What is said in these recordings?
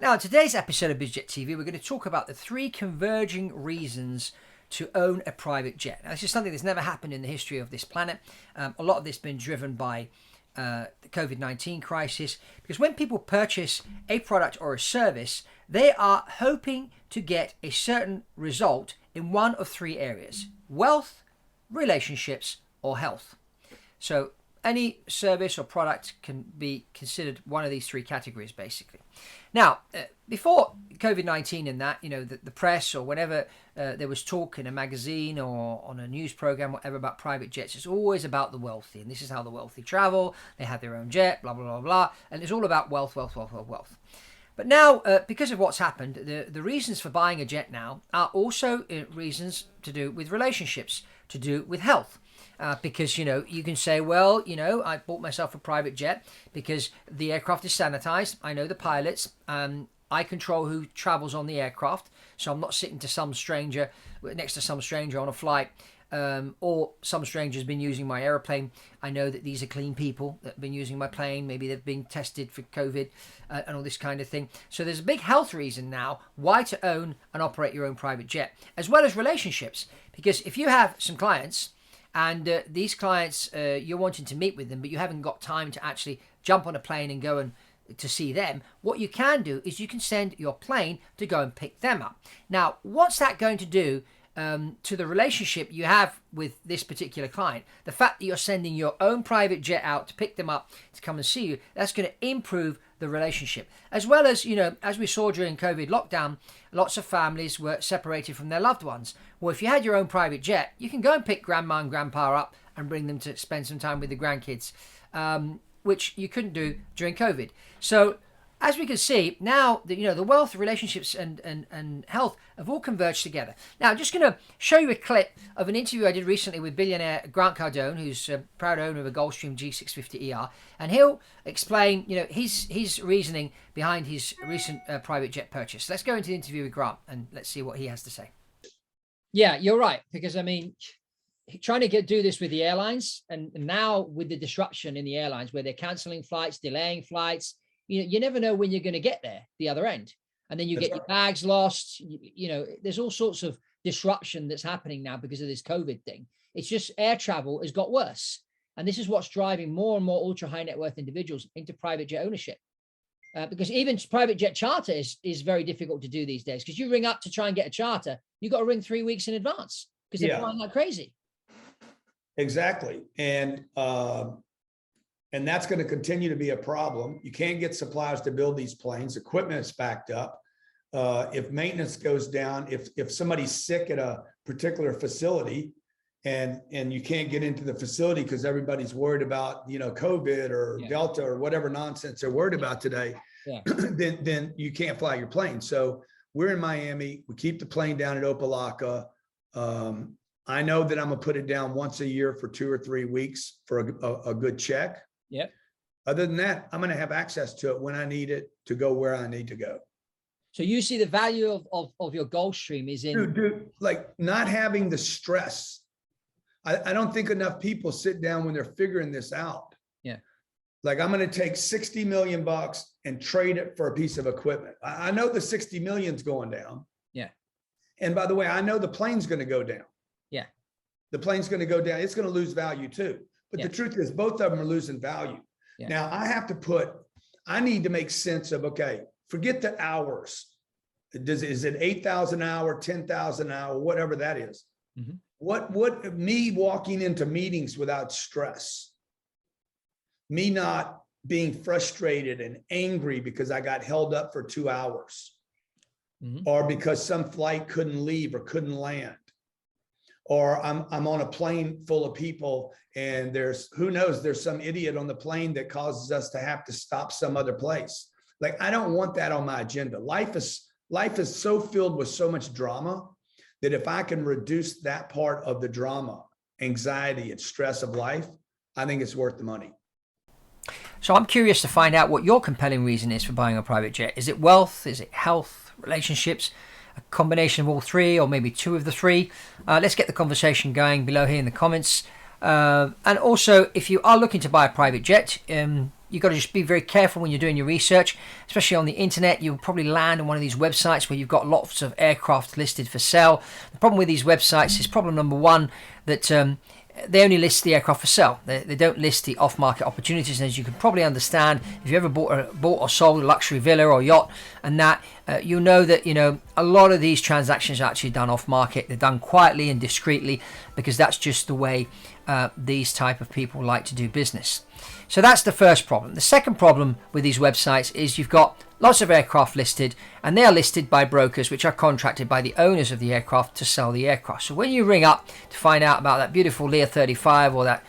Now, in today's episode of BizJet TV, we're going to talk about the 3 converging reasons to own a private jet. Now, this is something that's never happened in the history of this planet. A lot of this has been driven by the COVID-19 crisis, because when people purchase a product or a service, they are hoping to get a certain result in one of 3 areas: wealth, relationships, or health. So any service or product can be considered one of these 3 categories, basically. Now, before COVID-19 and that, the press or whenever there was talk in a magazine or on a news program, whatever, about private jets, it's always about the wealthy. And this is how the wealthy travel. They have their own jet, blah, blah, blah, blah. And it's all about wealth, wealth, wealth, wealth, wealth. But now, because of what's happened, the reasons for buying a jet now are also reasons to do with relationships, to do with health. Because, you can say, well, I bought myself a private jet because the aircraft is sanitized. I know the pilots. I control who travels on the aircraft. So I'm not sitting next to some stranger on a flight, or some stranger's been using my airplane. I know that these are clean people that have been using my plane. Maybe they've been tested for COVID and all this kind of thing. So there's a big health reason now why to own and operate your own private jet, as well as relationships. Because if you have some clients, and these clients, you're wanting to meet with them, but you haven't got time to actually jump on a plane and go and to see them, what you can do is you can send your plane to go and pick them up. Now, what's that going to do to the relationship you have with this particular client? The fact that you're sending your own private jet out to pick them up to come and see you, that's going to improve the relationship. As well as, as we saw during COVID lockdown, lots of families were separated from their loved ones. Well, if you had your own private jet, you can go and pick grandma and grandpa up and bring them to spend some time with the grandkids, which you couldn't do during COVID. So as we can see now, the wealth, relationships, and health have all converged together. Now, I'm just going to show you a clip of an interview I did recently with billionaire Grant Cardone, who's a proud owner of a Gulfstream G650ER, and he'll explain, his reasoning behind his recent private jet purchase. Let's go into the interview with Grant and let's see what he has to say. Yeah, you're right, because trying to do this with the airlines, and now with the disruption in the airlines where they're canceling flights, delaying flights. You never know when you're going to get there, the other end. And then you get your bags lost. There's all sorts of disruption that's happening now because of this COVID thing. It's just air travel has got worse. And this is what's driving more and more ultra high net worth individuals into private jet ownership. Because even private jet charter is very difficult to do these days. Because you ring up to try and get a charter, you've got to ring 3 weeks in advance because they're flying like crazy. Exactly. And that's going to continue to be a problem. You can't get suppliers to build these planes. Equipment is backed up. If maintenance goes down, if somebody's sick at a particular facility and you can't get into the facility because everybody's worried about, COVID or Delta or whatever nonsense they're worried about today, then you can't fly your plane. So we're in Miami. We keep the plane down at Opelika. I know that I'm going to put it down once a year for 2 or 3 weeks for a good check. Yep. Other than that, I'm going to have access to it when I need it to go where I need to go. So you see the value of your Gulfstream is in... Dude, like not having the stress. I don't think enough people sit down when they're figuring this out. Yeah. Like I'm going to take $60 million and trade it for a piece of equipment. I know the 60 million's going down. Yeah. And by the way, I know the plane's going to go down. Yeah. The plane's going to go down. It's going to lose value too. But the truth is both of them are losing value. Yeah. Now I need to make sense of, okay, forget the hours. Is it 8,000 an hour, 10,000 an hour, whatever that is. Mm-hmm. What me walking into meetings without stress, me not being frustrated and angry because I got held up for 2 hours, or because some flight couldn't leave or couldn't land. Or I'm on a plane full of people and there's some idiot on the plane that causes us to have to stop some other place. Like, I don't want that on my agenda. Life is so filled with so much drama that if I can reduce that part of the drama, anxiety and stress of life, I think it's worth the money. So I'm curious to find out what your compelling reason is for buying a private jet. Is it wealth? Is it health, relationships? A combination of all 3, or maybe 2 of the 3. Let's get the conversation going below here in the comments. And also, if you are looking to buy a private jet, you've got to just be very careful when you're doing your research, especially on the internet. You'll probably land on one of these websites where you've got lots of aircraft listed for sale. The problem with these websites is problem number one, that they only list the aircraft for sale. They don't list the off-market opportunities. And as you can probably understand, if you ever bought or sold a luxury villa or yacht, and that you'll know that a lot of these transactions are actually done off-market. They're done quietly and discreetly, because that's just the way these type of people like to do business. So that's the first problem. The second problem with these websites is you've got lots of aircraft listed, and they are listed by brokers which are contracted by the owners of the aircraft to sell the aircraft. So when you ring up to find out about that beautiful Lear 35 or that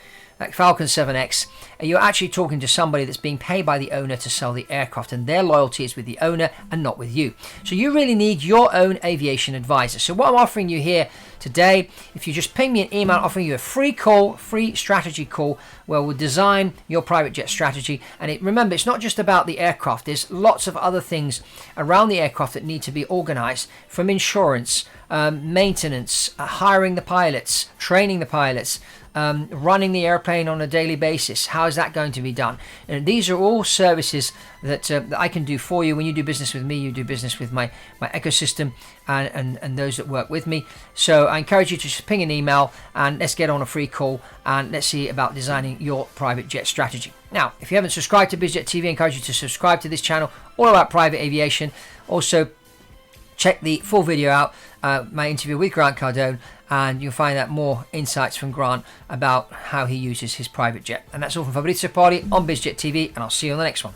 Falcon 7X, you're actually talking to somebody that's being paid by the owner to sell the aircraft, and their loyalty is with the owner and not with you. So you really need your own aviation advisor. So what I'm offering you here today, if you just ping me an email, offering you a free strategy call, where we'll design your private jet strategy. And remember, it's not just about the aircraft. There's lots of other things around the aircraft that need to be organized, from insurance, maintenance, hiring the pilots, training the pilots, running the airplane on a daily basis. How is that going to be done? And these are all services that I can do for you. When you do business with me, you do business with my ecosystem and those that work with me. So I encourage you to just ping an email and let's get on a free call and let's see about designing your private jet strategy. Now, if you haven't subscribed to BizJet TV, I encourage you to subscribe to this channel, all about private aviation. Also, check the full video out, my interview with Grant Cardone, and you'll find out more insights from Grant about how he uses his private jet. And that's all from Fabrizio Poli on BizJet TV, and I'll see you on the next one.